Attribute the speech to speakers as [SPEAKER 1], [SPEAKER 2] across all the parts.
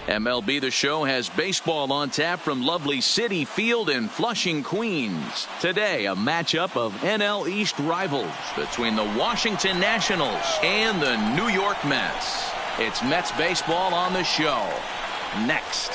[SPEAKER 1] MLB The Show has baseball on tap from lovely Citi Field in Flushing, Queens. Today, a matchup of NL East rivals between the Washington Nationals and the New York Mets. It's Mets baseball on the show. Next.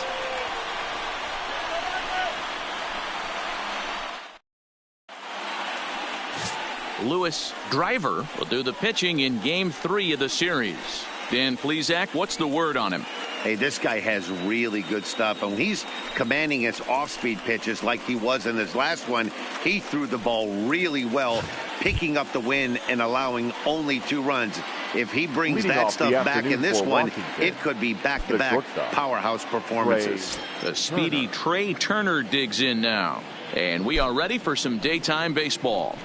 [SPEAKER 1] Lewis Driver will do the pitching in Game 3 of the series. Dan Plesac, what's the word on him?
[SPEAKER 2] Hey, this guy has really good stuff. And when he's commanding his off-speed pitches like he was in his last one, he threw the ball really well, picking up the win and allowing only 2 runs. If he brings that stuff back in this one, it could be back-to-back powerhouse performances.
[SPEAKER 1] The speedy Trey Turner digs in now. And we are ready for some daytime baseball.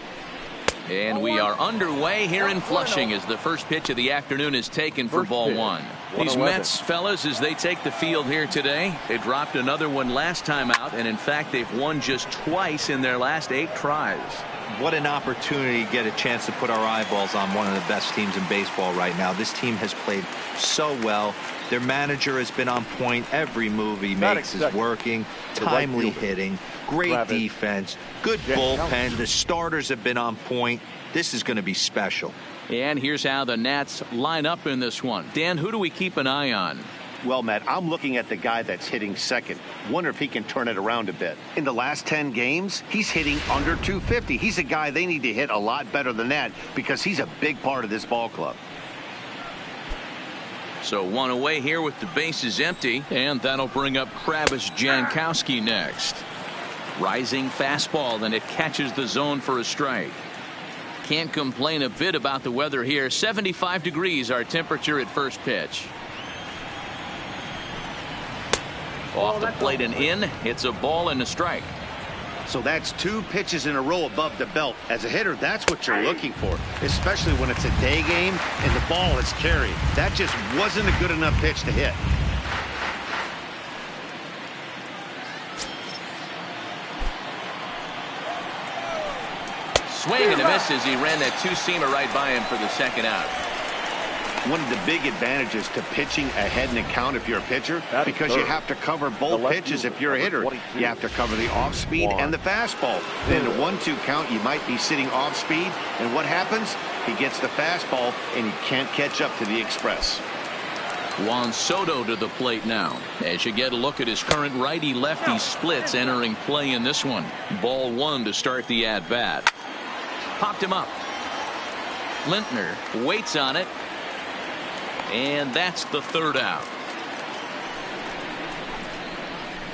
[SPEAKER 1] And we are underway here in Flushing as the first pitch of the afternoon is taken for ball 1. These Mets fellas, as they take the field here today, they dropped another one last time out, and in fact they've won just twice in their last 8 tries.
[SPEAKER 3] What an opportunity to get a chance to put our eyeballs on one of the best teams in baseball right now. This team has played so well. Their manager has been on point. Every move he makes is working. Timely hitting. Great defense. Good bullpen. The starters have been on point. This is going to be special.
[SPEAKER 1] And here's how the Nats line up in this one. Dan, who do we keep an eye on?
[SPEAKER 2] Well, Matt, I'm looking at the guy that's hitting second. Wonder if he can turn it around a bit. In the last 10 games, he's hitting under 250. He's a guy they need to hit a lot better than that because he's a big part of this ball club.
[SPEAKER 1] So 1 away here with the bases empty, and that'll bring up Travis Jankowski next. Rising fastball, and it catches the zone for a strike. Can't complain a bit about the weather here. 75 degrees our temperature at first pitch. Off the plate and in. It's a ball and a strike.
[SPEAKER 2] So that's 2 pitches in a row above the belt. As a hitter, that's what you're looking for, especially when it's a day game and the ball is carried. That just wasn't a good enough pitch to hit.
[SPEAKER 1] Swing and a miss as he ran that 2-seamer right by him for the second out.
[SPEAKER 2] One of the big advantages to pitching ahead in the count if you're a pitcher, because you have to cover both pitches if you're a hitter. You have to cover the off-speed and the fastball. Then in a 1-2 count, you might be sitting off-speed, and what happens? He gets the fastball, and he can't catch up to the express.
[SPEAKER 1] Juan Soto to the plate now. As you get a look at his current righty-lefty splits entering play in this one. Ball 1 to start the at-bat. Popped him up. Lintner waits on it. And that's the 3rd out.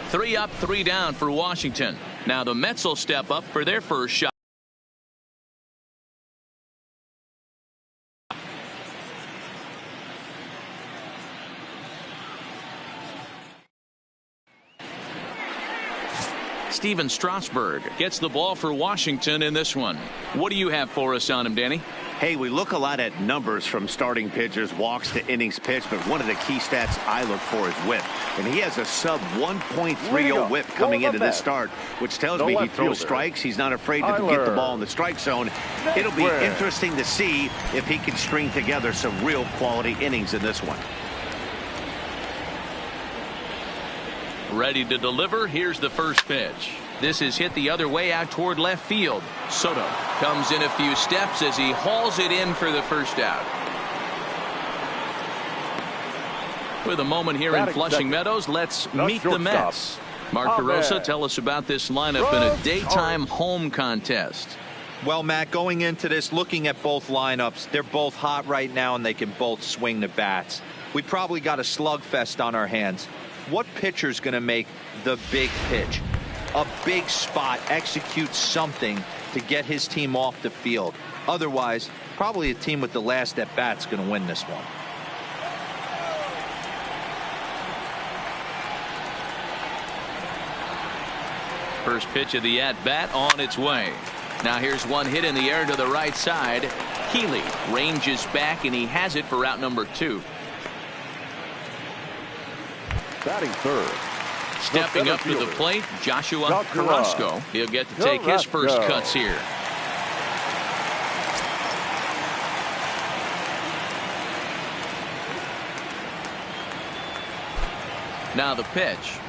[SPEAKER 1] 3 up, 3 down for Washington. Now the Mets will step up for their first shot. Steven Strasburg gets the ball for Washington in this one. What do you have for us on him, Danny?
[SPEAKER 2] Hey, we look a lot at numbers from starting pitchers, walks to innings pitched, but one of the key stats I look for is whip. And he has a sub 1.30 whip coming into this start, which tells me he throws strikes. He's not afraid to get the ball in the strike zone. It'll be interesting to see if he can string together some real quality innings in this one.
[SPEAKER 1] Ready to deliver. Here's the first pitch. This is hit the other way out toward left field. Soto comes in a few steps as he hauls it in for the first out. With a moment here in Flushing Meadows, let's meet the Mets. Mark DeRosa, tell us about this lineup in a daytime home contest.
[SPEAKER 3] Well, Matt, going into this, looking at both lineups, they're both hot right now and they can both swing the bats. We probably got a slugfest on our hands. What pitcher's going to make the big pitch? A big spot, execute something to get his team off the field. Otherwise, probably a team with the last at bat's going to win this one.
[SPEAKER 1] First pitch of the at bat on its way. Now here's one hit in the air to the right side. Healy ranges back and he has it for out number 2.
[SPEAKER 4] Batting third.
[SPEAKER 1] Stepping up to the plate, Joshua Carrasco. He'll get to take his first cuts here. Now the pitch.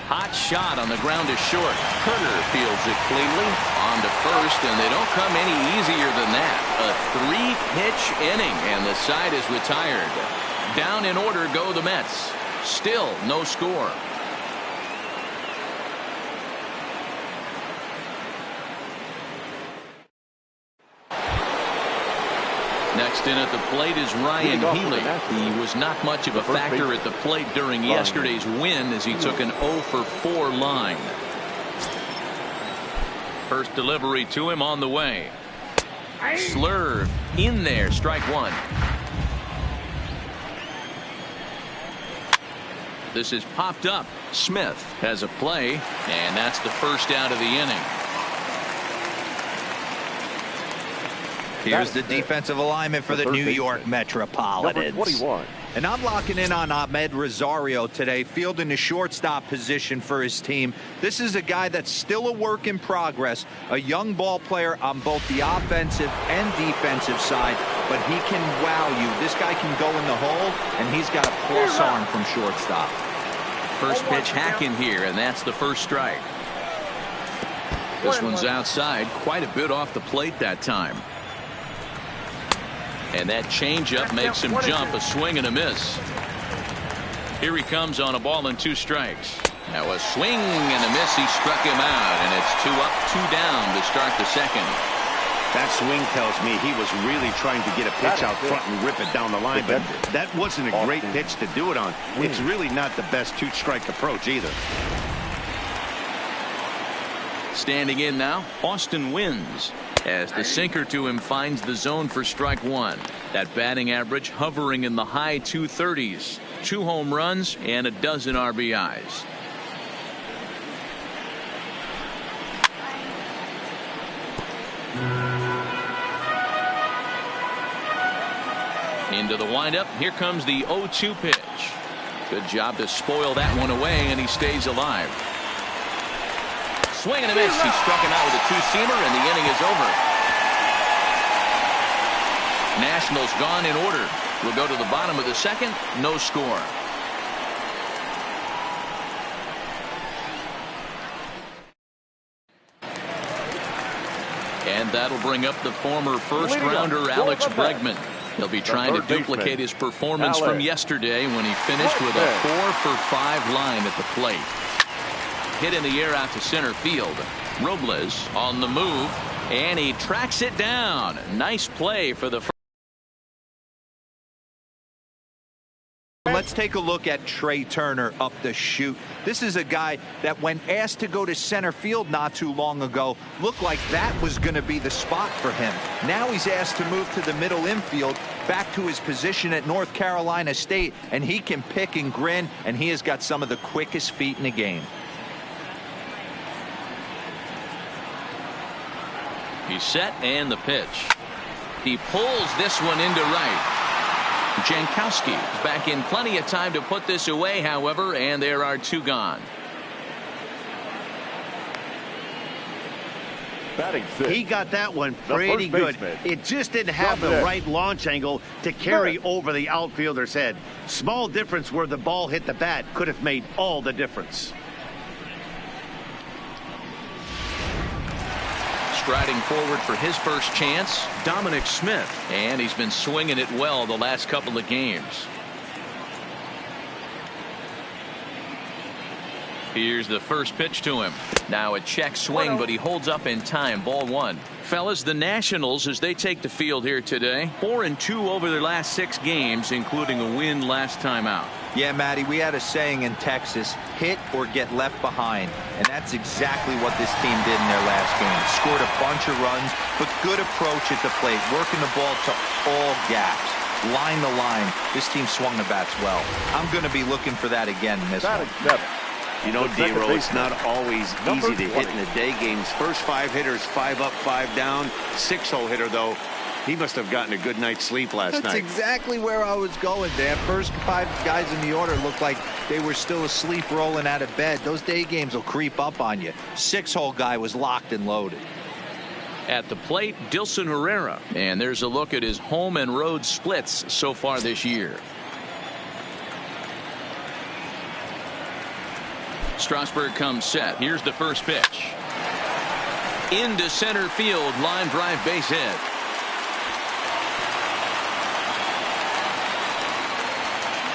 [SPEAKER 1] Hot shot on the ground is short. Turner fields it cleanly on to first, and they don't come any easier than that. A 3-pitch inning, and the side is retired. Down in order go the Mets. Still no score. Next in at the plate is Ryan Healy. He was not much of a factor at the plate during yesterday's win as he took an 0-for-4 line. First delivery to him on the way. Slurve in there, strike one. This is popped up. Smith has a play, and that's the first out of the inning.
[SPEAKER 3] Here's the defensive alignment for the New York Metropolitans.
[SPEAKER 4] 21.
[SPEAKER 3] And I'm locking in on Ahmed Rosario today, fielding the shortstop position for his team. This is a guy that's still a work in progress, a young ball player on both the offensive and defensive side, but he can wow you. This guy can go in the hole, and he's got a plus arm from shortstop.
[SPEAKER 1] First pitch hacking here, and that's the first strike. This one's outside, quite a bit off the plate that time. And that changeup makes him jump, a swing and a miss. Here he comes on a ball and 2 strikes. Now a swing and a miss. He struck him out, and it's 2 up, 2 down to start the second.
[SPEAKER 2] That swing tells me he was really trying to get a pitch out front and rip it down the line, but that wasn't a great pitch to do it on. It's really not the best 2-strike approach either.
[SPEAKER 1] Standing in now, Austin Wins, as the sinker to him finds the zone for strike one. That batting average hovering in the high 230s. 2 home runs and a dozen RBIs. Into the windup. Here comes the 0-2 pitch. Good job to spoil that one away, and he stays alive. Swing and a miss. He struck him out with a 2-seamer, and the inning is over. Nationals gone in order. We'll go to the bottom of the second. No score. And that'll bring up the former first-rounder Alex Bregman. He'll be trying to duplicate his performance from yesterday when he finished with a 4-for-5 line at the plate. Hit in the air out to center field. Robles on the move, and he tracks it down. Nice play for the first.
[SPEAKER 3] Let's take a look at Trey Turner up the chute. This is a guy that, when asked to go to center field not too long ago, looked like that was going to be the spot for him. Now he's asked to move to the middle infield, back to his position at North Carolina State, and he can pick and grin, and he has got some of the quickest feet in the game.
[SPEAKER 1] He's set, and the pitch. He pulls this one into right. Jankowski back in plenty of time to put this away, however, and there are 2 gone.
[SPEAKER 2] He got that one pretty good. It just didn't have the right launch angle to carry over the outfielder's head. Small difference where the ball hit the bat could have made all the difference.
[SPEAKER 1] Striding forward for his first chance, Dominic Smith, and he's been swinging it well the last couple of games. Here's the first pitch to him. Now a check swing, but he holds up in time. Ball 1. Fellas, the Nationals, as they take the field here today, 4-2 over their last 6 games, including a win last time out.
[SPEAKER 3] Yeah, Matty, we had a saying in Texas, hit or get left behind. And that's exactly what this team did in their last game. Scored a bunch of runs, but good approach at the plate, working the ball to all gaps. Line to line. This team swung the bats well. I'm going to be looking for that again in this one.
[SPEAKER 2] You know, D-Row, it's not always easy to hit in the day games. First 5 hitters, 5 up, 5 down. 6-hole hitter, though. He must have gotten a good night's sleep last night.
[SPEAKER 3] That's exactly where I was going, Dan. First 5 guys in the order looked like they were still asleep rolling out of bed. Those day games will creep up on you. 6-hole guy was locked and loaded.
[SPEAKER 1] At the plate, Dilson Herrera. And there's a look at his home and road splits so far this year. Strasburg comes set. Here's the first pitch. Into center field, line drive, base hit.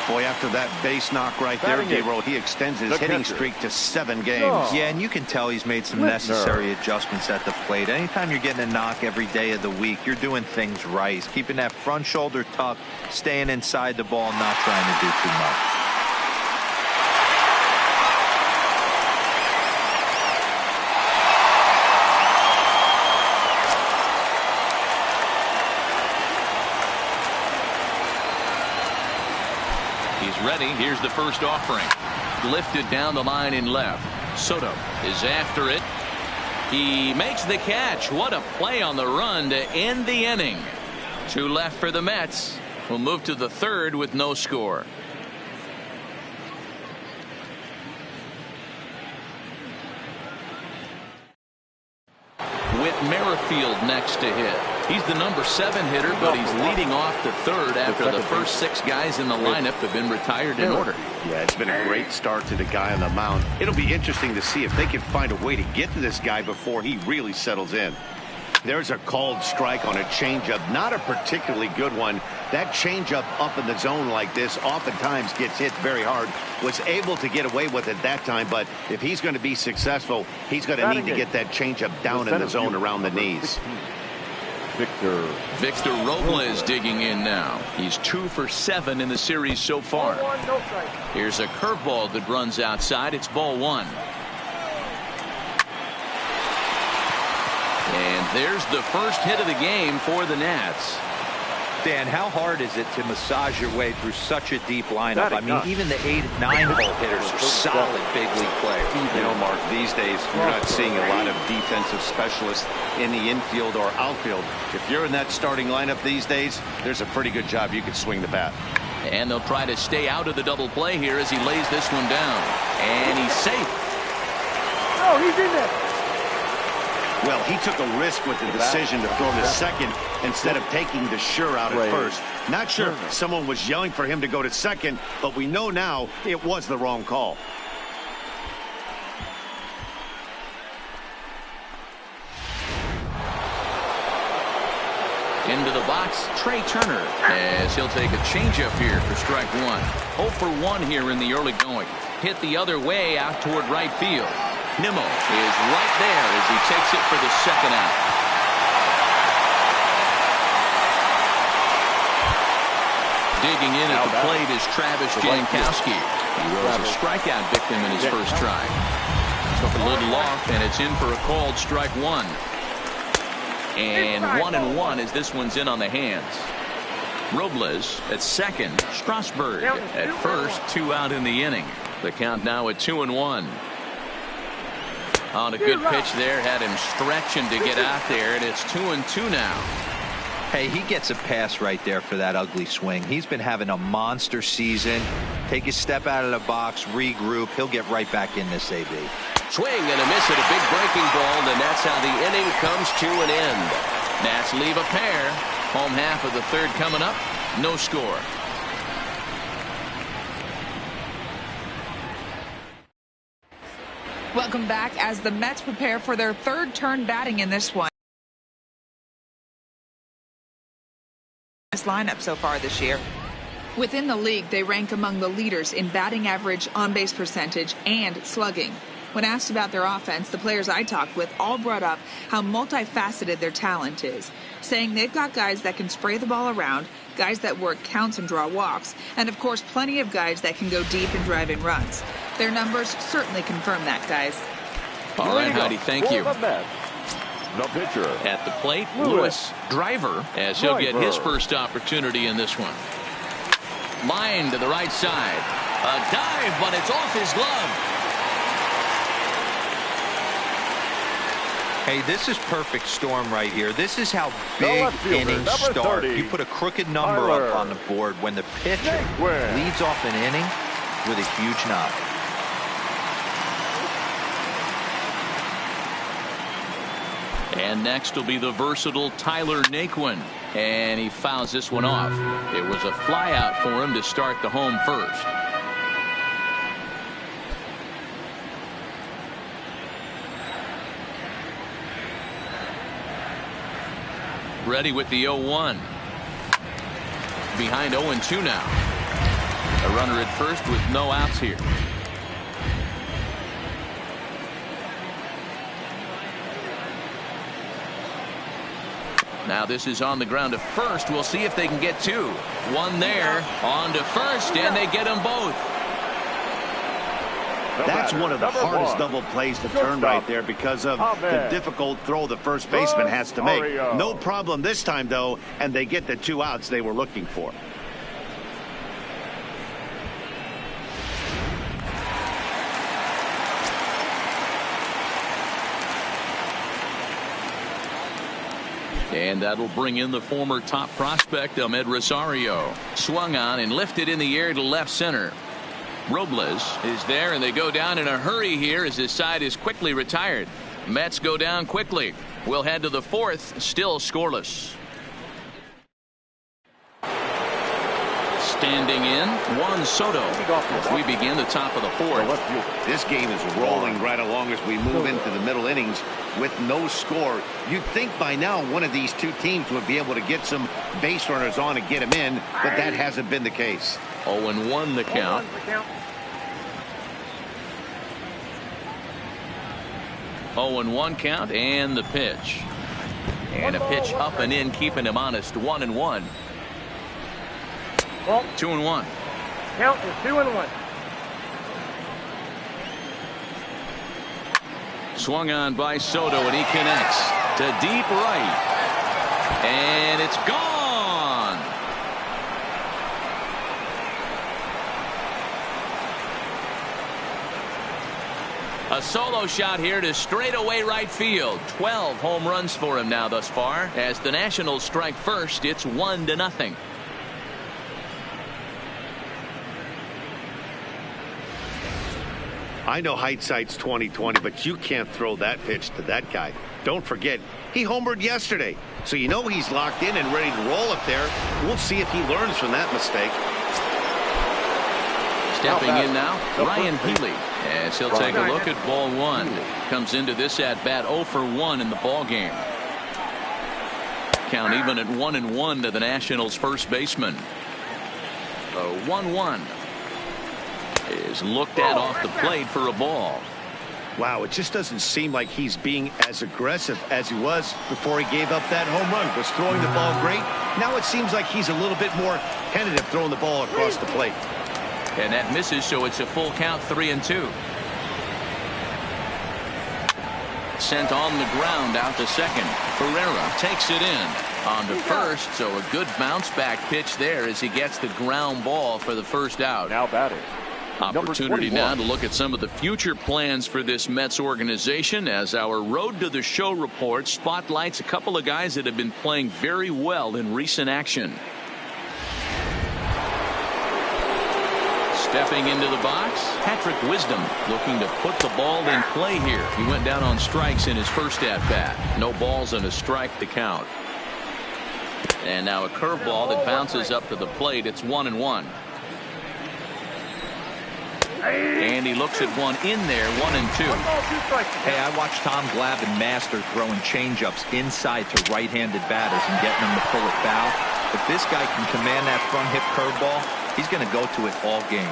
[SPEAKER 2] Boy, after that base knock right there, Gabriel, he extends his hitting streak to 7 games.
[SPEAKER 3] Yeah, and you can tell he's made some necessary adjustments at the plate. Anytime you're getting a knock every day of the week, you're doing things right. He's keeping that front shoulder tucked, staying inside the ball, not trying to do too much.
[SPEAKER 1] Ready. Here's the first offering. Lifted down the line in left. Soto is after it. He makes the catch. What a play on the run to end the inning. 2 left for the Mets. We'll move to the third with no score. Whit Merrifield next to hit. He's the number 7 hitter, but he's leading off the third after the first 6 guys in the lineup have been retired in order.
[SPEAKER 2] Yeah, it's been a great start to the guy on the mound. It'll be interesting to see if they can find a way to get to this guy before he really settles in. There's a called strike on a changeup, not a particularly good one. That changeup up in the zone like this oftentimes gets hit very hard. Was able to get away with it that time, but if he's going to be successful, he's going to need to get that changeup down in the zone around the knees.
[SPEAKER 1] Victor Robles digging in now. He's 2 for 7 in the series so far. Here's a curveball that runs outside. It's ball 1. And there's the first hit of the game for the Nats.
[SPEAKER 3] Dan, how hard is it to massage your way through such a deep lineup? I mean, even the 8 and 9 hole hitters are solid big league players.
[SPEAKER 2] You know, Mark, these days you're not seeing a lot of defensive specialists in the infield or outfield. If you're in that starting lineup these days, there's a pretty good job you could swing the bat.
[SPEAKER 1] And they'll try to stay out of the double play here as he lays this one down. And he's safe.
[SPEAKER 5] Oh, he's in there.
[SPEAKER 2] Well, he took a risk with the decision to throw to second instead of taking the sure out at first. Not sure if someone was yelling for him to go to second, but we know now it was the wrong call.
[SPEAKER 1] Into the box, Trey Turner, as he'll take a changeup here for strike 1. 0 for 1 here in the early going. Hit the other way out toward right field. Nimmo is right there as he takes it for the second out. Digging in at the plate is Travis Jankowski. He was a strikeout victim in his first try. Took a little off, and it's in for a called strike 1. And 1-1 as this one's in on the hands. Robles at second. Strasburg at first. 2 out in the inning. The count now at 2-1. On a good pitch there, had him stretching to get out there, and it's 2-2 now.
[SPEAKER 3] Hey, he gets a pass right there for that ugly swing. He's been having a monster season. Take a step out of the box, regroup. He'll get right back in this AB.
[SPEAKER 1] Swing and a miss at a big breaking ball, and that's how the inning comes to an end. Nats leave a pair. Home half of the third coming up. No score.
[SPEAKER 6] Welcome back as the Mets prepare for their third turn batting in this one. This lineup so far this year. Within the league, they rank among the leaders in batting average, on-base percentage, and slugging. When asked about their offense, the players I talked with all brought up how multifaceted their talent is, saying they've got guys that can spray the ball around, guys that work counts and draw walks, and of course plenty of guys that can go deep and drive in runs. Their numbers certainly confirm that, guys.
[SPEAKER 1] All right, Heidi, thank you.
[SPEAKER 4] The pitcher.
[SPEAKER 1] At the plate, Lewis Driver, as he'll get his first opportunity in this one. Line to the right side. A dive, but it's off his glove.
[SPEAKER 3] Hey, this is perfect storm right here. This is how big innings start. You put a crooked number up on the board when the pitcher leads off an inning with a huge knock.
[SPEAKER 1] And next will be the versatile Tyler Naquin. And he fouls this one off. It was a fly out for him to start the home first. Ready with the 0-1. Behind 0-2 now. A runner at first with no outs here. Now this is on the ground to first. We'll see if they can get two. One there, on to first, and they get them both.
[SPEAKER 2] That's one of the hardest double plays to turn right there because of the difficult throw the first baseman has to make. No problem this time, though, and they get the 2 outs they were looking for.
[SPEAKER 1] And that'll bring in the former top prospect, Ahmed Rosario. Swung on and lifted in the air to left center. Robles is there, and they go down in a hurry here as his side is quickly retired. Mets go down quickly. We'll head to the 4th, still scoreless. Standing in, Juan Soto as we begin the top of the 4th.
[SPEAKER 2] This game is rolling right along as we move into the middle innings with no score. You'd think by now one of these two teams would be able to get some base runners on and get them in, but that hasn't been the case.
[SPEAKER 1] 0-1 the count. 0-1 count, and the pitch. And a pitch up and in, keeping him honest. 1-1. 2-1.
[SPEAKER 5] Count is 2-1.
[SPEAKER 1] Swung on by Soto, and he connects to deep right. And it's gone. A solo shot here to straightaway right field. 12 home runs for him now thus far. As the Nationals strike first, it's 1-0.
[SPEAKER 2] I know hindsight's 20/20, but you can't throw that pitch to that guy. Don't forget, he homered yesterday, so you know he's locked in and ready to roll up there. We'll see if he learns from that mistake.
[SPEAKER 1] Stepping in now, Ryan Healy, as he'll take a look at ball 1. Comes into this at bat 0 for 1 in the ball game. Count even at 1-1 to the Nationals' first baseman. The 1-1 is looked at off the plate for a ball.
[SPEAKER 2] Wow, it just doesn't seem like he's being as aggressive as he was before he gave up that home run. Was throwing the ball great. Now it seems like he's a little bit more tentative throwing the ball across the plate.
[SPEAKER 1] And that misses, so it's a full count, 3-2. Sent on the ground out to second. Ferreira takes it in. On to first, so a good bounce back pitch there as he gets the ground ball for the first out.
[SPEAKER 4] Now batting.
[SPEAKER 1] Opportunity now to look at some of the future plans for this Mets organization as our Road to the Show report spotlights a couple of guys that have been playing very well in recent action. Stepping into the box, Patrick Wisdom looking to put the ball in play here. He went down on strikes in his first at-bat. No balls and a strike to count. And now a curveball that bounces up to the plate. It's 1-1. And he looks at one in there, 1-2.
[SPEAKER 3] Hey, I watched Tom Glavine master throwing changeups inside to right-handed batters and getting them to pull it foul. If this guy can command that front hip curveball, he's going to go to it all game.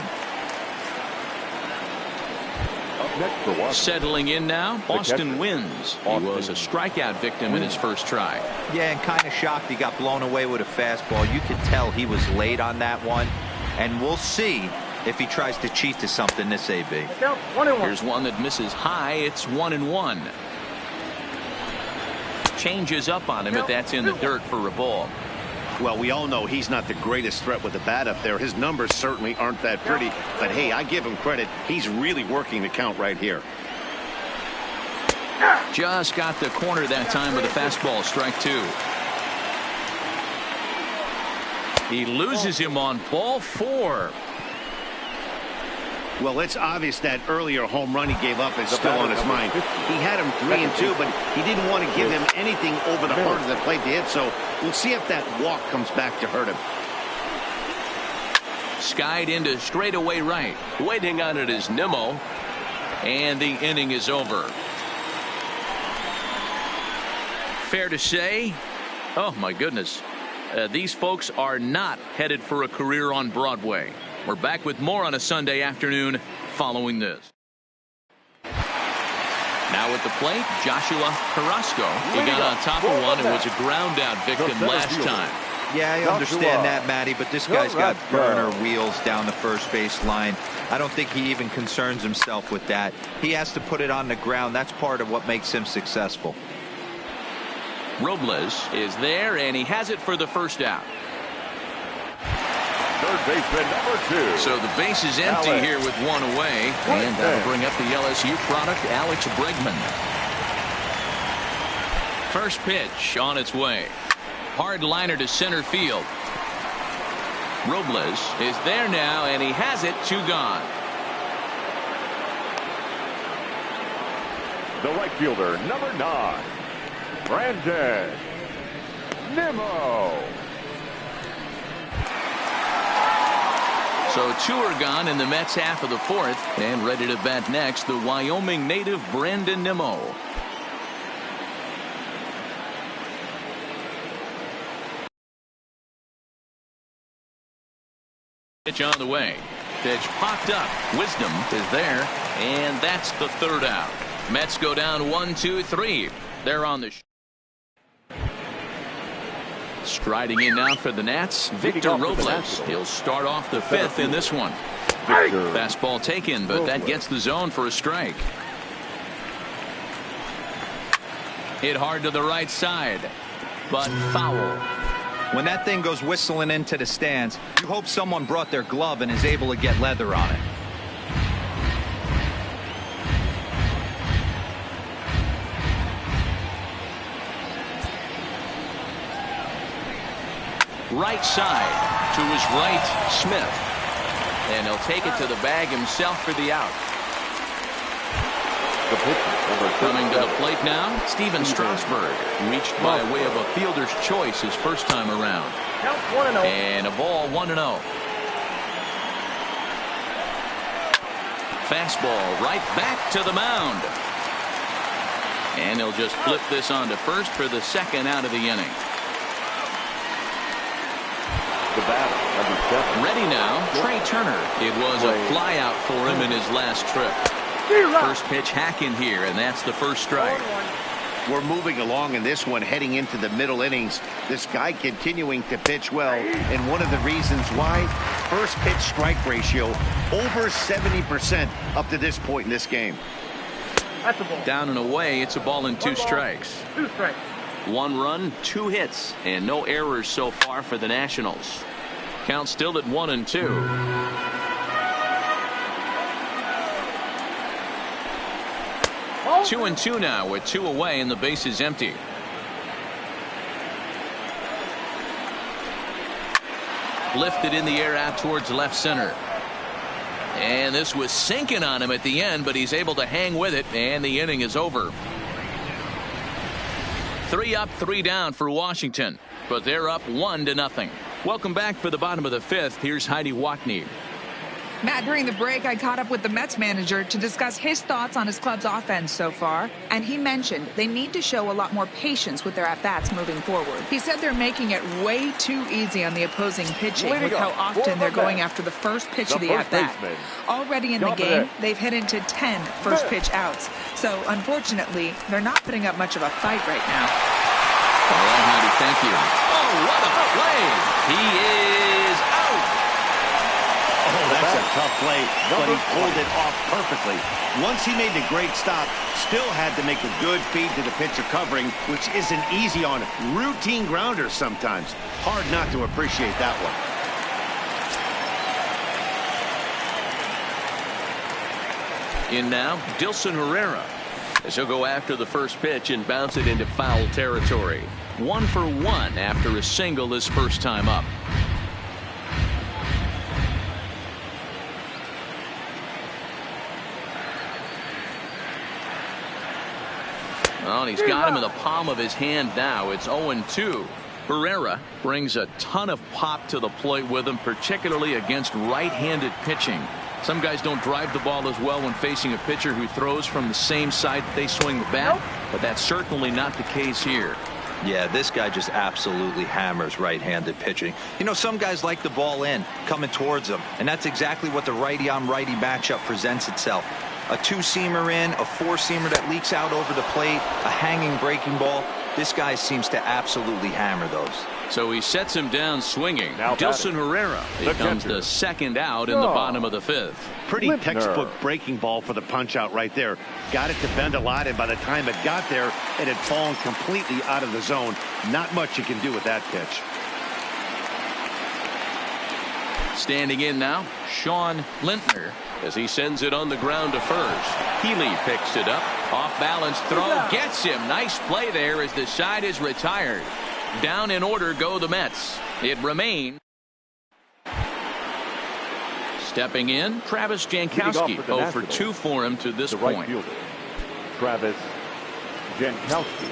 [SPEAKER 4] Next for one.
[SPEAKER 1] Settling in now, Austin wins. He was a strikeout victim in his first try.
[SPEAKER 3] Yeah, and kind of shocked he got blown away with a fastball. You could tell he was late on that one. And we'll see if he tries to cheat to something this AB.
[SPEAKER 1] Here's one that misses high. It's 1-1. Changes up on him, but that's in the dirt for a ball.
[SPEAKER 2] Well, we all know he's not the greatest threat with the bat up there. His numbers certainly aren't that pretty. But, hey, I give him credit. He's really working the count right here.
[SPEAKER 1] Just got the corner that time with a fastball. Strike 2. He loses him on ball 4.
[SPEAKER 2] Well, it's obvious that earlier home run he gave up is still on his mind. He had him 3-2, but he didn't want to give him anything over the heart of the plate to hit, so we'll see if that walk comes back to hurt him.
[SPEAKER 1] Skied into straightaway right. Waiting on it is Nimmo. And the inning is over. Fair to say, Oh, my goodness. These folks are not headed for a career on Broadway. We're back with more on a Sunday afternoon following this. Now at the plate, Joshua Carrasco. He got on top of one and was a ground out victim last time.
[SPEAKER 3] Yeah, I understand that, Matty, but this guy's got burner wheels down the first base line. I don't think he even concerns himself with that. He has to put it on the ground. That's part of what makes him successful.
[SPEAKER 1] Robles is there, and he has it for the first out.
[SPEAKER 4] Third baseman number 2.
[SPEAKER 1] So the base is empty here with one away, and that'll bring up the LSU product, Alex Bregman. First pitch on its way. Hard liner to center field. Robles is there now, and he has it. 2 gone.
[SPEAKER 4] The right fielder, number 9, Brandon Nimmo.
[SPEAKER 1] So 2 are gone in the Mets half of the 4th, and ready to bat next, the Wyoming native Brandon Nimmo. Pitch on the way. Pitch popped up. Wisdom is there, and that's the 3rd out. Mets go down 1, 2, 3. They're on the striding in now for the Nats, Victor Robles. He'll start off the 5th in this one. Fastball taken, but that gets the zone for a strike. Hit hard to the right side, but foul.
[SPEAKER 3] When that thing goes whistling into the stands, you hope someone brought their glove and is able to get leather on it.
[SPEAKER 1] Right side to his right, Smith. And he'll take it to the bag himself for the out. Coming to the plate now, Steven Strasburg. Reached by way of a fielder's choice his first time around. And a ball 1-0. Fastball right back to the mound. And he'll just flip this on to first for the 2nd out of the inning.
[SPEAKER 4] The batter, number 7.
[SPEAKER 1] Ready now, Trey Turner. It was a fly out for him in his last trip. First pitch hack in here, and that's the first strike.
[SPEAKER 2] We're moving along in this one, heading into the middle innings. This guy continuing to pitch well, and one of the reasons why, first pitch strike ratio over 70% up to this point in this game.
[SPEAKER 5] That's a ball.
[SPEAKER 1] Down and away, it's a ball and 2 strikes.
[SPEAKER 5] 2 strikes.
[SPEAKER 1] 1 run, 2 hits, and no errors so far for the Nationals. Count still at 1-2. 2-2 now with 2 away and the base is empty. Lifted in the air out towards left center. And this was sinking on him at the end, but he's able to hang with it, and the inning is over. 3 up, 3 down for Washington, but they're up 1-0. Welcome back for the bottom of the 5th. Here's Heidi Watney.
[SPEAKER 6] Matt, during the break, I caught up with the Mets manager to discuss his thoughts on his club's offense so far, and he mentioned they need to show a lot more patience with their at-bats moving forward. He said they're making it way too easy on the opposing pitching with how often they're going after the first pitch of the at-bat. Already in the game, they've hit into 10 first pitch outs, so unfortunately, they're not putting up much of a fight right now.
[SPEAKER 1] All right, Heidi, thank you. Oh, what a play! He is out!
[SPEAKER 2] Oh, that's a tough play, but he pulled it off perfectly. Once he made the great stop, still had to make a good feed to the pitcher covering, which isn't easy on routine grounders sometimes. Hard not to appreciate that one.
[SPEAKER 1] In now, Dilson Herrera, as he'll go after the first pitch and bounce it into foul territory. 1 for 1 after a single his first time up. Well, and he's got him in the palm of his hand now. It's 0-2. Herrera brings a ton of pop to the plate with him, particularly against right-handed pitching. Some guys don't drive the ball as well when facing a pitcher who throws from the same side that they swing the bat, but that's certainly not the case here.
[SPEAKER 3] Yeah, this guy just absolutely hammers right-handed pitching. You know, some guys like the ball in, coming towards them, and that's exactly what the righty-on-righty matchup presents itself. A two-seamer in, a four-seamer that leaks out over the plate, a hanging breaking ball. This guy seems to absolutely hammer those.
[SPEAKER 1] So he sets him down swinging.
[SPEAKER 4] Now
[SPEAKER 1] Dilson Herrera becomes the second out in the bottom of the fifth.
[SPEAKER 2] Pretty textbook breaking ball for the punch out right there. Got it to bend a lot, and by the time it got there, it had fallen completely out of the zone. Not much you can do with that pitch.
[SPEAKER 1] Standing in now, Sean Lintner, as he sends it on the ground to first. Healy picks it up. Off balance throw. Gets him. Nice play there as the side is retired. Down in order go the Mets. It remains. Stepping in, Travis Jankowski. 0 for 2 for him to this point.
[SPEAKER 4] Right fielder, Travis Jankowski.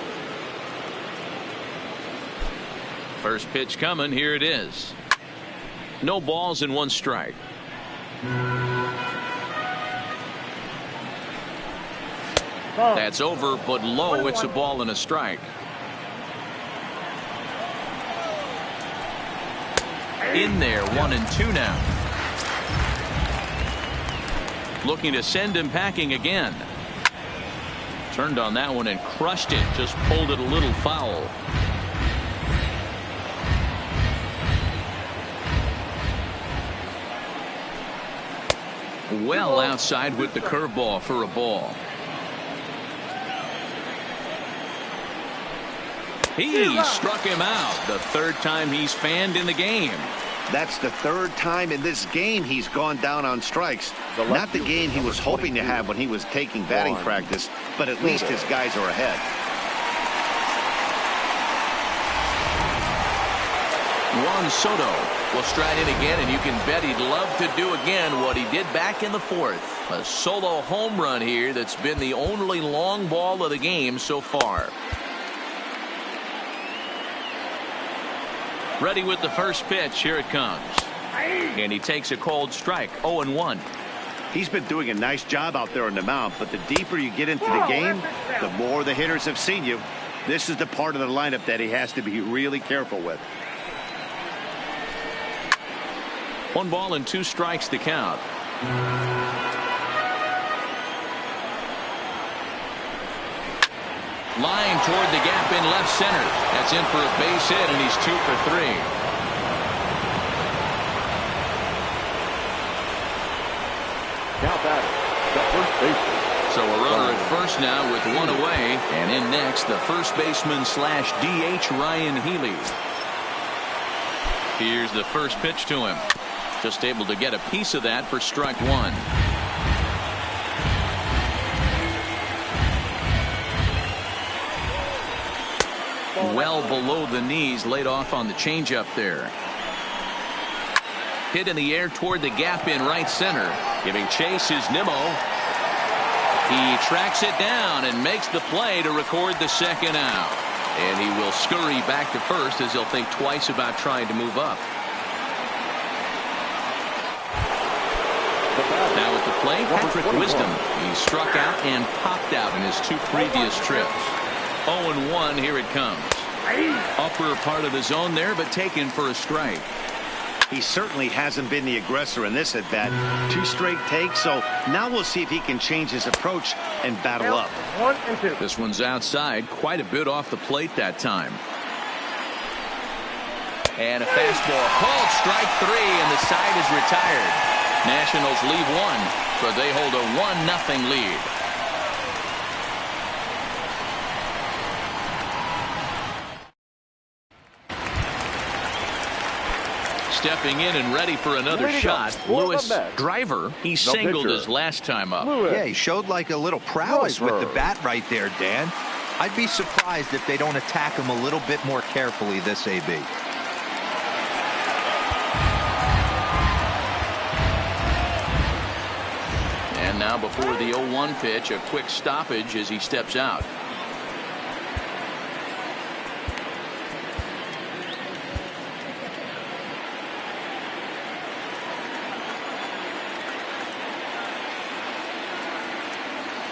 [SPEAKER 1] First pitch coming. Here it is. No balls and 1 strike. That's over, but low. It's a ball and a strike. In there, 1 and 2 now. Looking to send him packing again. Turned on that one and crushed it. Just pulled it a little foul. Well outside with the curveball for a ball. He struck him out. The third time he's fanned in the game.
[SPEAKER 2] That's the third time in this game he's gone down on strikes. Not the game he was hoping to have when he was taking batting practice, but at least his guys are ahead.
[SPEAKER 1] Juan Soto will stride in again, and you can bet he'd love to do again what he did back in the fourth. A solo home run here that's been the only long ball of the game so far. Ready with the first pitch. Here it comes. And he takes a cold strike. 0-1.
[SPEAKER 2] He's been doing a nice job out there on the mound, but the deeper you get into the game, the more the hitters have seen you. This is the part of the lineup that he has to be really careful with.
[SPEAKER 1] 1 ball and 2 strikes to count. Line toward the gap in left center. That's in for a base hit, and he's 2 for 3.
[SPEAKER 4] Now batter, the first baseman.
[SPEAKER 1] So a runner at first now with 1 away, and in next the first baseman slash DH Ryan Healy. Here's the first pitch to him. Just able to get a piece of that for strike 1. Well below the knees, laid off on the changeup there. Hit in the air toward the gap in right center. Giving chase is Nimmo. He tracks it down and makes the play to record the second out. And he will scurry back to first as he'll think twice about trying to move up. Now at the plate, Patrick Wisdom. He struck out and popped out in his 2 previous trips. 0-1, here it comes. Upper part of the zone there, but taken for a strike.
[SPEAKER 2] He certainly hasn't been the aggressor in this at bat. 2 straight takes, so now we'll see if he can change his approach and battle up.
[SPEAKER 5] 1 and 2.
[SPEAKER 1] This one's outside, quite a bit off the plate that time. And a fastball called strike 3, and the side is retired. Nationals leave 1, but they hold a 1-0 lead. Stepping in and ready for another shot, Lewis Driver. He singled his last time up.
[SPEAKER 3] Yeah, he showed like a little prowess with the bat right there, Dan. I'd be surprised if they don't attack him a little bit more carefully this AB.
[SPEAKER 1] And now before the 0-1 pitch, a quick stoppage as he steps out.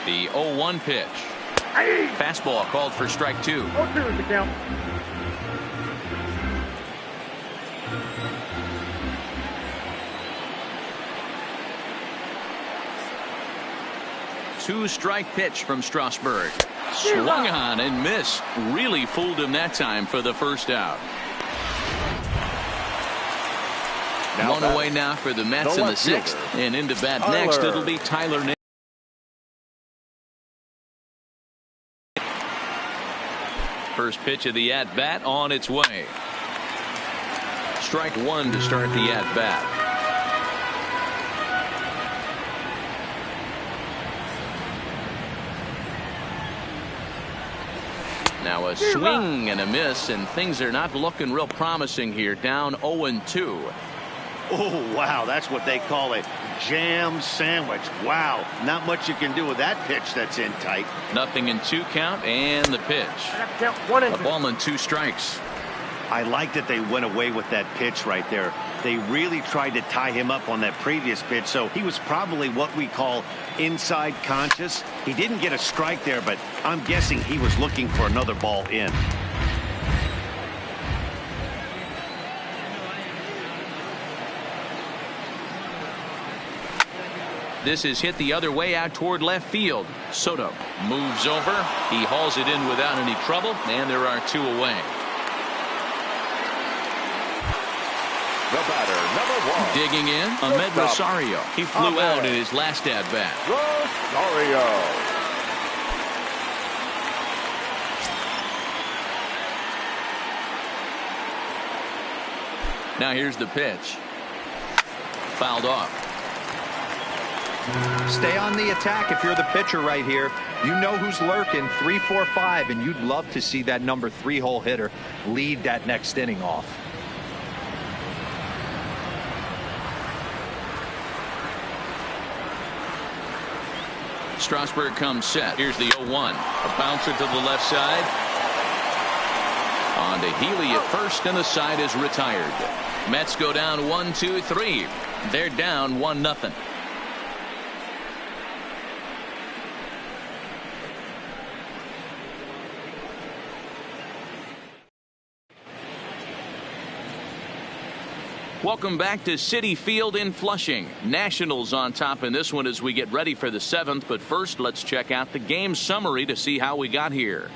[SPEAKER 1] The 0-1 pitch. Fastball called for strike 2.
[SPEAKER 5] 0-2 is the count.
[SPEAKER 1] Two-strike pitch from Strasburg. Swung on and missed. Really fooled him that time for the first out. One away now for the Mets in the 6th. And into bat next, it'll be Tyler. First pitch of the at-bat on its way. Strike 1 to start the at-bat. Now a swing and a miss, and things are not looking real promising here. Down 0-2.
[SPEAKER 2] Oh, wow, that's what they call a jam sandwich. Wow, not much you can do with that pitch that's in tight.
[SPEAKER 1] Nothing in 2 count, and the pitch.
[SPEAKER 5] Count 1-2.
[SPEAKER 1] A ball and 2 strikes.
[SPEAKER 2] I like that they went away with that pitch right there. They really tried to tie him up on that previous pitch, so he was probably what we call inside conscious. He didn't get a strike there, but I'm guessing he was looking for another ball in.
[SPEAKER 1] This is hit the other way out toward left field. Soto moves over. He hauls it in without any trouble, and there are 2 away.
[SPEAKER 4] The batter, number 1.
[SPEAKER 1] Digging in, Ahmed Rosario. He flew out in his last at-bat.
[SPEAKER 4] Rosario.
[SPEAKER 1] Now here's the pitch. Fouled off.
[SPEAKER 3] Stay on the attack if you're the pitcher right here. You know who's lurking, 3, 4, 5, and you'd love to see that number 3-hole hitter lead that next inning off.
[SPEAKER 1] Strasburg comes set. Here's the 0-1. A bouncer to the left side. On to Healy at first, and the side is retired. Mets go down 1-2-3. They're down 1-0. Welcome back to Citi Field in Flushing. Nationals on top in this one as we get ready for the 7th. But first, let's check out the game summary to see how we got here.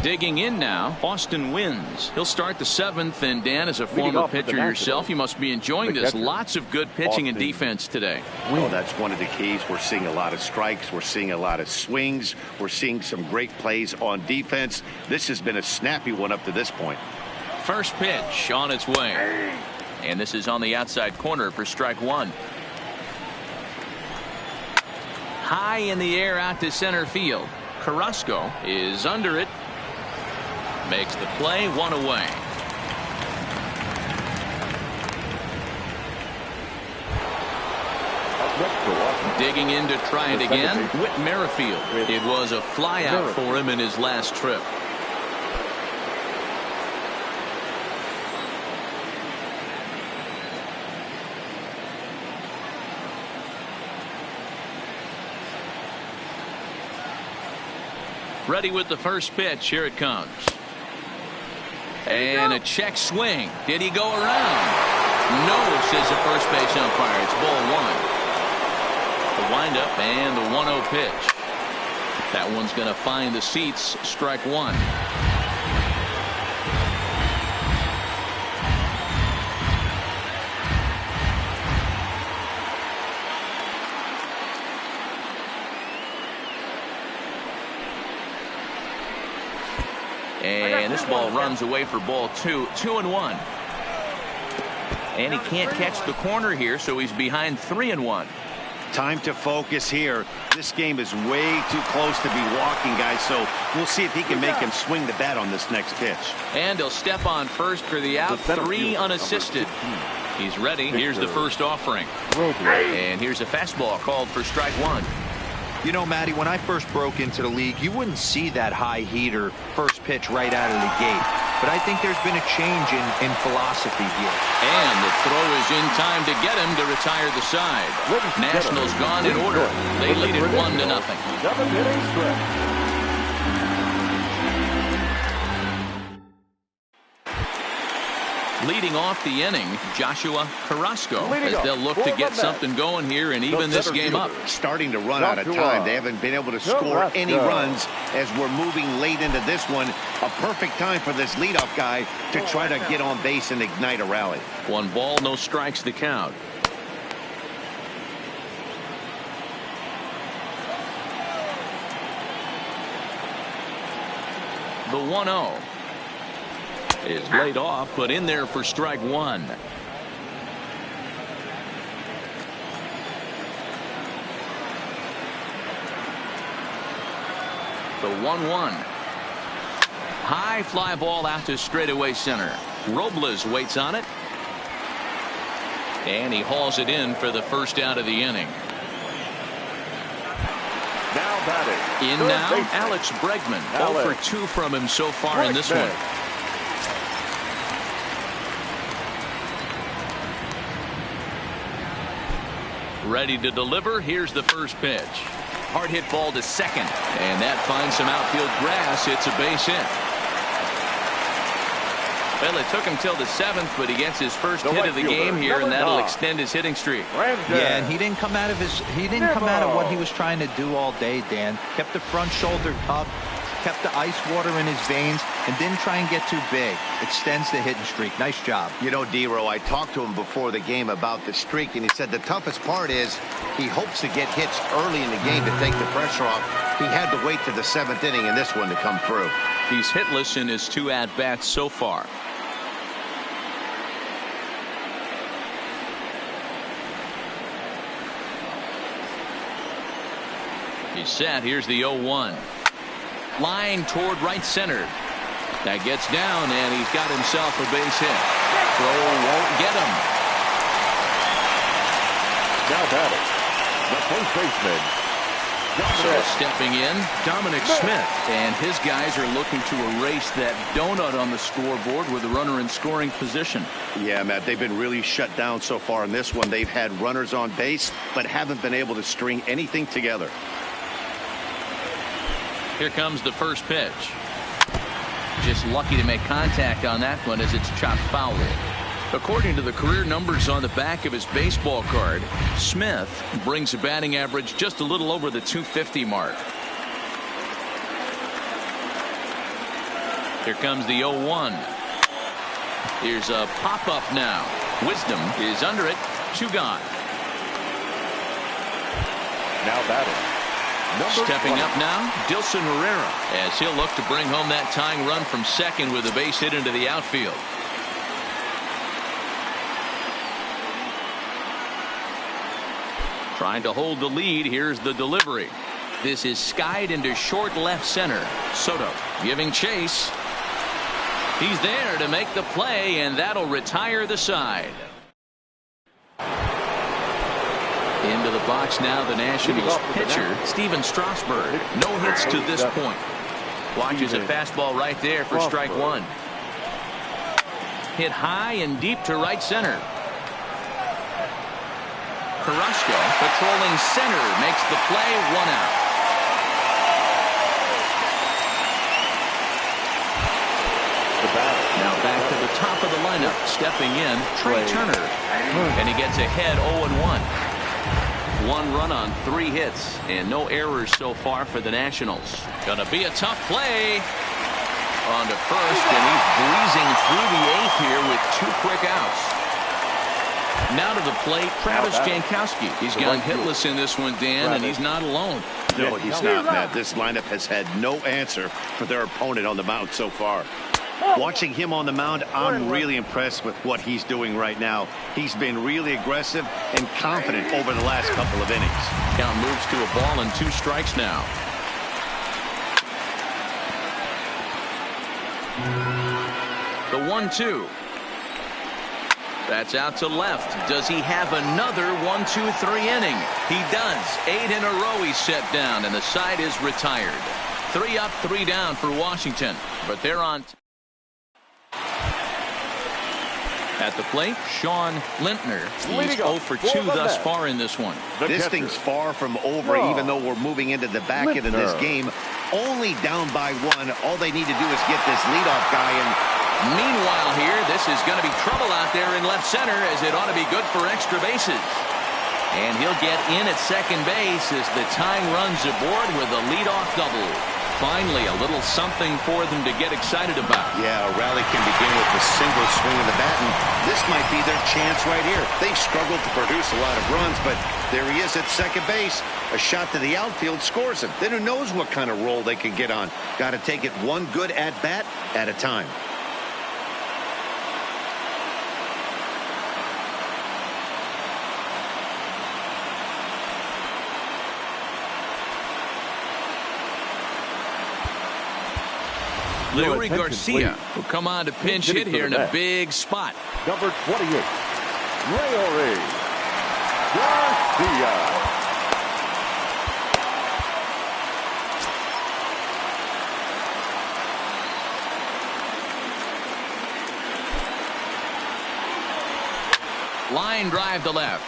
[SPEAKER 1] Digging in now, Austin wins. He'll start the 7th, and Dan, as a former pitcher yourself, you must be enjoying this. Lots of good pitching and defense today.
[SPEAKER 2] Well, that's one of the keys. We're seeing a lot of strikes. We're seeing a lot of swings. We're seeing some great plays on defense. This has been a snappy one up to this point.
[SPEAKER 1] First pitch on its way. And this is on the outside corner for strike 1. High in the air out to center field. Carrasco is under it. Makes the play, 1 away. Digging in to try it again, Whit Merrifield. It was a fly out for him in his last trip. Ready with the first pitch. Here it comes. And a check swing. Did he go around? No, says the first base umpire. It's ball 1. The windup and the 1-0 pitch. That one's going to find the seats. Strike 1. And this ball runs away for ball 2. 2-1. And he can't catch the corner here, so he's behind 3-1.
[SPEAKER 2] Time to focus here. This game is way too close to be walking, guys, so we'll see if he can make him swing the bat on this next pitch.
[SPEAKER 1] And he'll step on first for the out. 3 unassisted. He's ready. Here's the first offering. And here's a fastball called for strike 1.
[SPEAKER 3] You know, Matty, when I first broke into the league, you wouldn't see that high heater first pitch right out of the gate. but I think there's been a change in philosophy here.
[SPEAKER 1] And the throw is in time to get him to retire the side. Nationals gone in order. They lead it 1-0.
[SPEAKER 4] 7-inning stretch.
[SPEAKER 1] Leading off the inning, Joshua Carrasco, as they'll look to get something going here and even this game up.
[SPEAKER 2] Starting to run out of time. They haven't been able to score any runs as we're moving late into this one. A perfect time for this leadoff guy to try to get on base and ignite a rally.
[SPEAKER 1] 1 ball, no strikes the count. The 1-0. Is laid off, but in there for strike 1. The 1-1. High fly ball out to straightaway center. Robles waits on it. And he hauls it in for the first out of the inning.
[SPEAKER 4] Now batting.
[SPEAKER 1] In now, Alex Bregman. 0 for 2 from him so far in this one. Ready to deliver. Here's the first pitch. Hard hit ball to second. And that finds some outfield grass. It's a base hit. Well, it took him till the 7th, but he gets his first hit of the game here, and that'll extend his hitting streak.
[SPEAKER 3] Yeah, and he didn't come out of what he was trying to do all day, Dan. Kept the front shoulder tucked, kept the ice water in his veins, and didn't try and get too big. Extends the hitting streak. Nice job.
[SPEAKER 2] You know, D-Row, I talked to him before the game about the streak, and he said the toughest part is he hopes to get hits early in the game to take the pressure off. He had to wait to the 7th inning in this one to come through.
[SPEAKER 1] He's hitless in his 2 at-bats so far. He's set. Here's the 0-1. Line toward right center. That gets down, and he's got himself a base hit. Throw won't get him.
[SPEAKER 4] Now batting, the first baseman.
[SPEAKER 1] So stepping in, Dominic Smith, and his guys are looking to erase that donut on the scoreboard with a runner in scoring position.
[SPEAKER 2] Yeah, Matt, they've been really shut down so far in this one. They've had runners on base, but haven't been able to string anything together.
[SPEAKER 1] Here comes the first pitch. Just lucky to make contact on that one as it's chopped foul. According to the career numbers on the back of his baseball card, Smith brings a batting average just a little over the 250 mark. Here comes the 0-1. Here's a pop-up now. Wisdom is under it. 2 gone.
[SPEAKER 4] Now batting.
[SPEAKER 1] Stepping up now, Dilson Herrera, as he'll look to bring home that tying run from second with a base hit into the outfield. Trying to hold the lead. Here's the delivery. This is skied into short left center. Soto giving chase. He's there to make the play, and that'll retire the side. Into the box now, the Nationals pitcher, Steven Strasburg. No hits to this point. Watches a fastball right there for strike 1. Hit high and deep to right center. Carrasco patrolling center makes the play. 1 out. Now back to the top of the lineup. Stepping in, Trey Turner. And he gets ahead 0-1. 1 run on 3 hits and no errors so far for the Nationals. Gonna be a tough play. On to first, and he's breezing through the 8th here with 2 quick outs. Now to the plate, Travis Jankowski. He's gone hitless in this one, Dan, and he's not alone.
[SPEAKER 2] No, he's not, Matt. This lineup has had no answer for their opponent on the mound so far. Watching him on the mound, I'm really impressed with what he's doing right now. He's been really aggressive and confident over the last couple of innings.
[SPEAKER 1] Count moves to a ball and 2 strikes now. The 1-2. That's out to left. Does he have another 1-2-3 inning? He does. 8 in a row he's set down, and the side is retired. 3 up, 3 down for Washington, but they're on. At the plate, Sean Lintner. He's
[SPEAKER 4] Leading
[SPEAKER 1] 0
[SPEAKER 4] off
[SPEAKER 1] for
[SPEAKER 4] for
[SPEAKER 1] 2
[SPEAKER 4] the
[SPEAKER 1] thus
[SPEAKER 4] Mets.
[SPEAKER 1] far in this one.
[SPEAKER 2] This
[SPEAKER 4] catcher.
[SPEAKER 2] thing's far from over,
[SPEAKER 4] Draw.
[SPEAKER 2] even though we're moving into the back end of this
[SPEAKER 4] Lintner.
[SPEAKER 2] game. Only down by 1. All they need to do is get this leadoff guy in.
[SPEAKER 1] Meanwhile here, this is going to be trouble out there in left center, as it ought to be good for extra bases. And he'll get in at second base as the tying runs aboard with a leadoff double. Finally, a little something for them to get excited about.
[SPEAKER 2] Yeah, a rally can begin with a single swing of the bat, and this might be their chance right here. They've struggled to produce a lot of runs, but there he is at second base. A shot to the outfield scores him. Then who knows what kind of roll they can get on. Got to take it one good at-bat at a time.
[SPEAKER 1] Leury
[SPEAKER 4] attention,
[SPEAKER 1] Garcia
[SPEAKER 4] please.
[SPEAKER 1] will come on to pinch
[SPEAKER 4] Hitting
[SPEAKER 1] hit
[SPEAKER 4] for
[SPEAKER 1] here
[SPEAKER 4] the
[SPEAKER 1] in a
[SPEAKER 4] Mets.
[SPEAKER 1] big spot.
[SPEAKER 4] Number 28, Leury Garcia.
[SPEAKER 1] Line drive to left.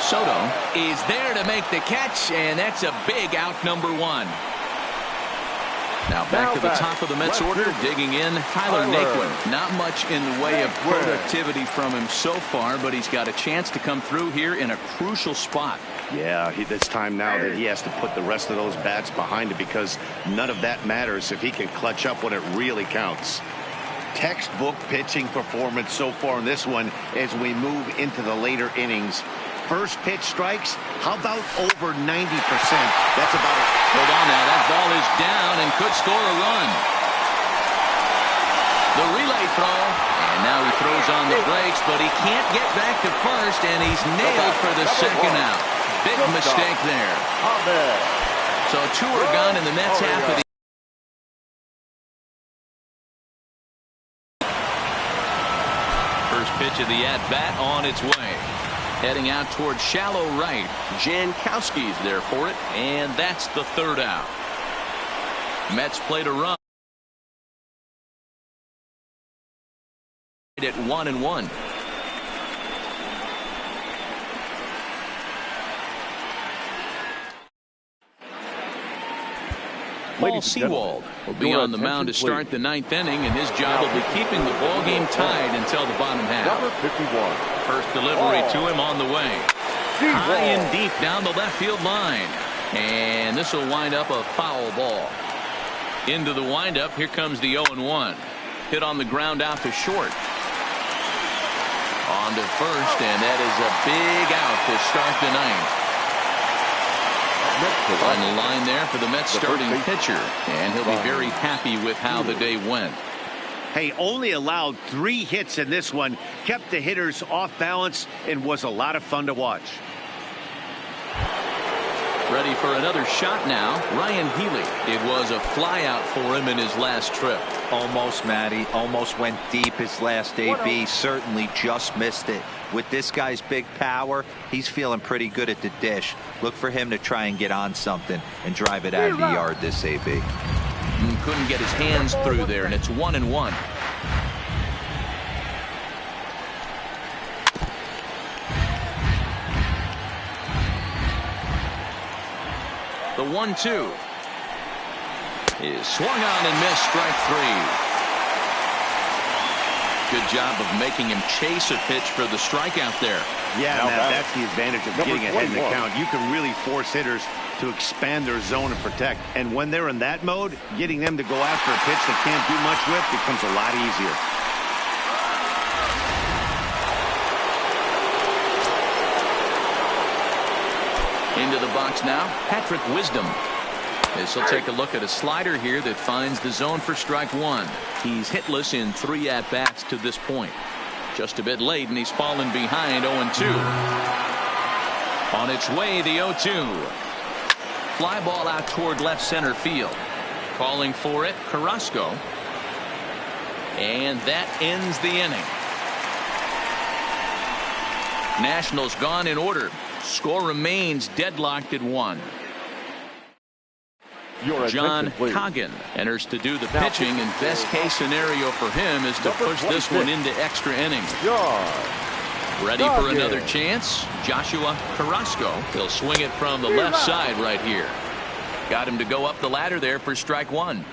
[SPEAKER 1] Soto is there to make the catch, and that's a big out, number 1. Now back to the top of the Mets order, digging in, Tyler Naquin. Not much in the way of productivity from him so far, but he's got a chance to come through here in a crucial spot.
[SPEAKER 2] Yeah, it's time now that he has to put the rest of those bats behind it, because none of that matters if he can clutch up when it really counts. Textbook pitching performance so far in this one as we move into the later innings. First pitch strikes, how about over 90%? That's about it.
[SPEAKER 1] Hold on now, that ball is down and could score a run. The relay throw, and now he throws on the brakes, but he can't get back to first, and he's nailed for the second out. Big mistake there. So 2 are gone in the Mets half of the first pitch of the at-bat on its way. Heading out towards shallow right. Jankowski's there for it, and that's the 3rd out. Mets play to run at 1-1. Paul Sewald will be on the mound to start the 9th inning, and his job will be keeping the ball game tied until the bottom half.
[SPEAKER 4] Number 51.
[SPEAKER 1] First delivery to him on the way. High and deep down the left field line. And this will wind up a foul ball. Into the windup, here comes the 0-1. Hit on the ground out to short. On to first, and that is a big out to start the 9th. On the line there for the Mets starting pitcher, and he'll be very happy with how the day went.
[SPEAKER 2] Hey, only allowed 3 hits in this one, kept the hitters off balance, and was a lot of fun to watch.
[SPEAKER 1] Ready for another shot now, Ryan Healy. It was a fly out for him in his last trip.
[SPEAKER 3] Almost, Matty. Almost went deep his last AB. Certainly just missed it. With this guy's big power, he's feeling pretty good at the dish. Look for him to try and get on something and drive it out of the yard this AB.
[SPEAKER 1] Couldn't get his hands through there, and it's 1-1. The 1-2 is swung on and missed, strike 3. Good job of making him chase a pitch for the strikeout there.
[SPEAKER 2] Yeah, Matt, that's the advantage of getting ahead in the count. You can really force hitters to expand their zone and protect. And when they're in that mode, getting them to go after a pitch they can't do much with becomes a lot easier.
[SPEAKER 1] Into the box now, Patrick Wisdom. This will take a look at a slider here that finds the zone for strike 1. He's hitless in 3 at-bats to this point. Just a bit late, and he's fallen behind 0-2. On its way, the 0-2. Fly ball out toward left center field. Calling for it, Carrasco. And that ends the inning. Nationals gone in order. Score remains deadlocked at 1.
[SPEAKER 4] Your
[SPEAKER 1] John
[SPEAKER 4] attention, please.
[SPEAKER 1] Coggin enters to do the
[SPEAKER 4] Now
[SPEAKER 1] pitching, and best case scenario for him is to
[SPEAKER 4] Number
[SPEAKER 1] push this
[SPEAKER 4] 26.
[SPEAKER 1] one into extra innings.
[SPEAKER 4] John
[SPEAKER 1] Ready for
[SPEAKER 4] Coggin.
[SPEAKER 1] another chance? Joshua Carrasco. He'll swing it from the left side right here. Got him to go up the ladder there for strike one.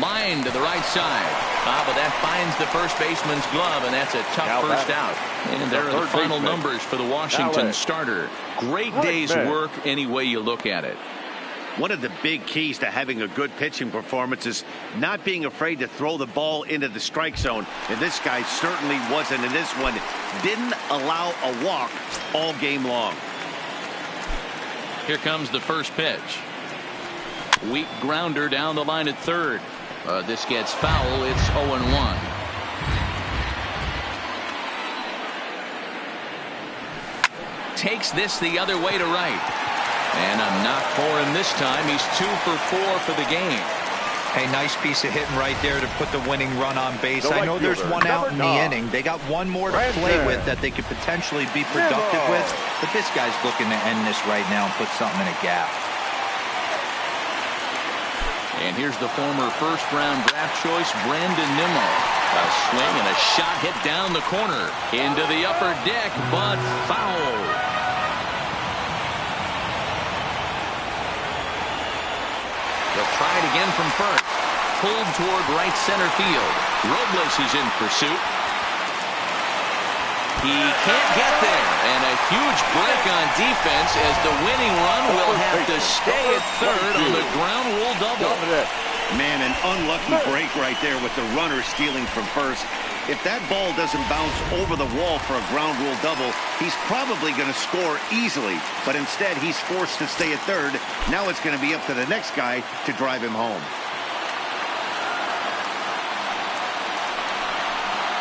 [SPEAKER 1] Line to the right side. But that finds the first baseman's glove, and that's a tough
[SPEAKER 4] Now
[SPEAKER 1] first out. And there are the
[SPEAKER 4] third
[SPEAKER 1] final
[SPEAKER 4] baseman.
[SPEAKER 1] numbers for the Washington
[SPEAKER 4] Alex.
[SPEAKER 1] starter. Great day's
[SPEAKER 4] Bregman.
[SPEAKER 1] work any way you look at it.
[SPEAKER 2] One of the big keys to having a good pitching performance is not being afraid to throw the ball into the strike zone. And this guy certainly wasn't. And this one didn't allow a walk all game long.
[SPEAKER 1] Here comes the first pitch. Weak grounder down the line at third. This gets foul. It's 0-1. Takes this the other way to right. And a knock for him this time. He's 2 for 4 for the game.
[SPEAKER 3] Hey, nice piece of hitting right there to put the winning run on base.
[SPEAKER 4] The
[SPEAKER 3] I
[SPEAKER 4] right
[SPEAKER 3] know there's
[SPEAKER 4] fielder,
[SPEAKER 3] one out
[SPEAKER 4] number
[SPEAKER 3] in the
[SPEAKER 4] 9.
[SPEAKER 3] inning. They got one more to
[SPEAKER 4] Brandon.
[SPEAKER 3] play with that they could potentially be productive
[SPEAKER 4] Vivo.
[SPEAKER 3] with. But this guy's looking to end this right now and put something in a gap.
[SPEAKER 1] And here's the former first-round draft choice, Brandon Nimmo. A swing and a shot hit down the corner. Into the upper deck, but foul. They'll try it again from first. Pulled toward right center field. Robles is in pursuit. He can't get there, and a huge break on defense as the winning run will have to stay at third on the ground rule double.
[SPEAKER 2] Man, an unlucky break right there with the runner stealing from first. If that ball doesn't bounce over the wall for a ground rule double, he's probably going to score easily. But instead, he's forced to stay at third. Now it's going to be up to the next guy to drive him home.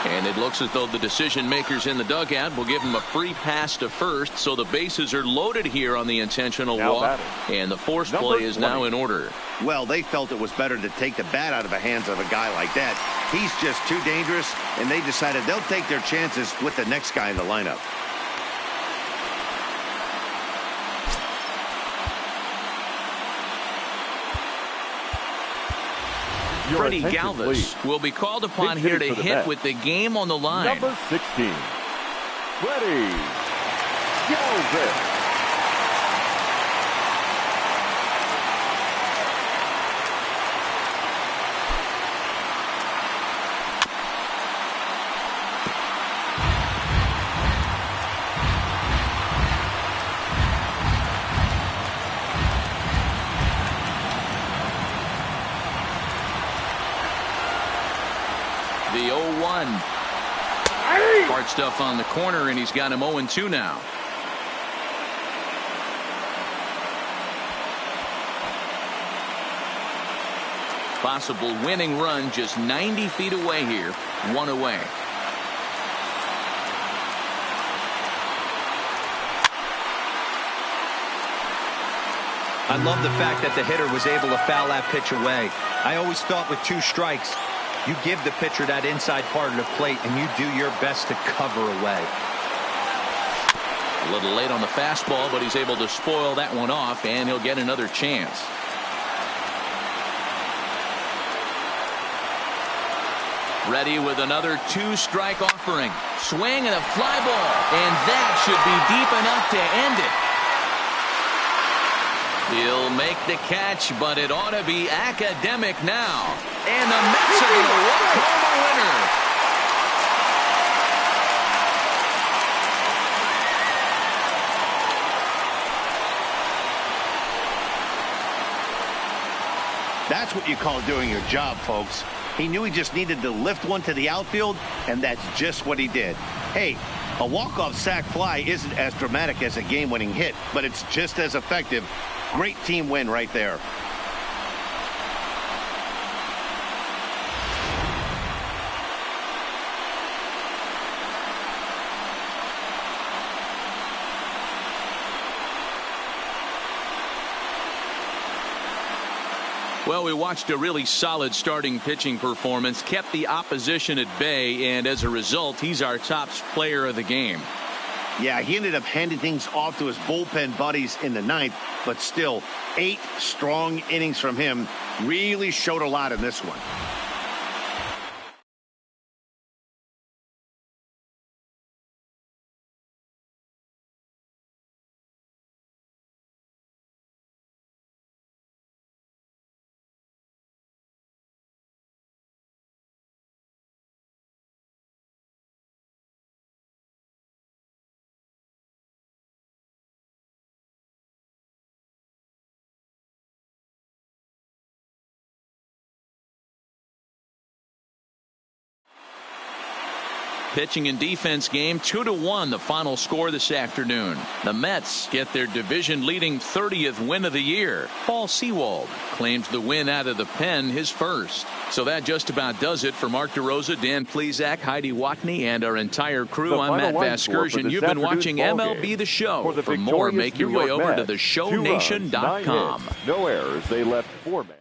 [SPEAKER 1] And it looks as though the decision makers in the dugout will give him a free pass to first, so the bases are loaded here on the intentional
[SPEAKER 4] Now
[SPEAKER 1] walk,
[SPEAKER 4] batting.
[SPEAKER 1] and the force
[SPEAKER 4] Number
[SPEAKER 1] play is now
[SPEAKER 4] 20.
[SPEAKER 1] in order.
[SPEAKER 2] Well, they felt it was better to take the bat out of the hands of a guy like that. He's just too dangerous, and they decided they'll take their chances with the next guy in the lineup.
[SPEAKER 4] Your
[SPEAKER 1] Freddie
[SPEAKER 4] attention,
[SPEAKER 1] Galvis
[SPEAKER 4] please.
[SPEAKER 1] will be called upon
[SPEAKER 4] Big
[SPEAKER 1] here
[SPEAKER 4] hit
[SPEAKER 1] to
[SPEAKER 4] for the
[SPEAKER 1] hit
[SPEAKER 4] Mets.
[SPEAKER 1] with the game on the line.
[SPEAKER 4] Number 16. Freddie Galvis.
[SPEAKER 1] The 0-1. Hard stuff on the corner, and he's got him 0-2 now. Possible winning run just 90 feet away here. One away.
[SPEAKER 3] I love the fact that the hitter was able to foul that pitch away. I always thought with 2 strikes, you give the pitcher that inside part of the plate and you do your best to cover away.
[SPEAKER 1] A little late on the fastball, but he's able to spoil that one off, and he'll get another chance. Ready with another 2-strike offering. Swing and a fly ball, and that should be deep enough to end it. He'll make the catch, but it ought to be academic now. And the Mets are going to walk home a winner.
[SPEAKER 2] That's what you call doing your job, folks. He knew he just needed to lift one to the outfield, and that's just what he did. Hey, a walk-off sac fly isn't as dramatic as a game-winning hit, but it's just as effective. Great team win right there.
[SPEAKER 1] Well, we watched a really solid starting pitching performance, kept the opposition at bay, and as a result, he's our top player of the game.
[SPEAKER 2] Yeah, he ended up handing things off to his bullpen buddies in the ninth, but still 8 strong innings from him. Really showed a lot in this one.
[SPEAKER 1] Pitching and defense game 2-1 the final score this afternoon. The Mets get their division leading 30th win of the year. Paul Sewald claims the win out of the pen, his first. So that just about does it for Mark DeRosa, Dan Plesac, Heidi Watney, and our entire crew. I'm Matt Vasgersian. You've been watching MLB The Show. For more, make your way over to theshowNation.com.
[SPEAKER 4] No errors. They left 4 men.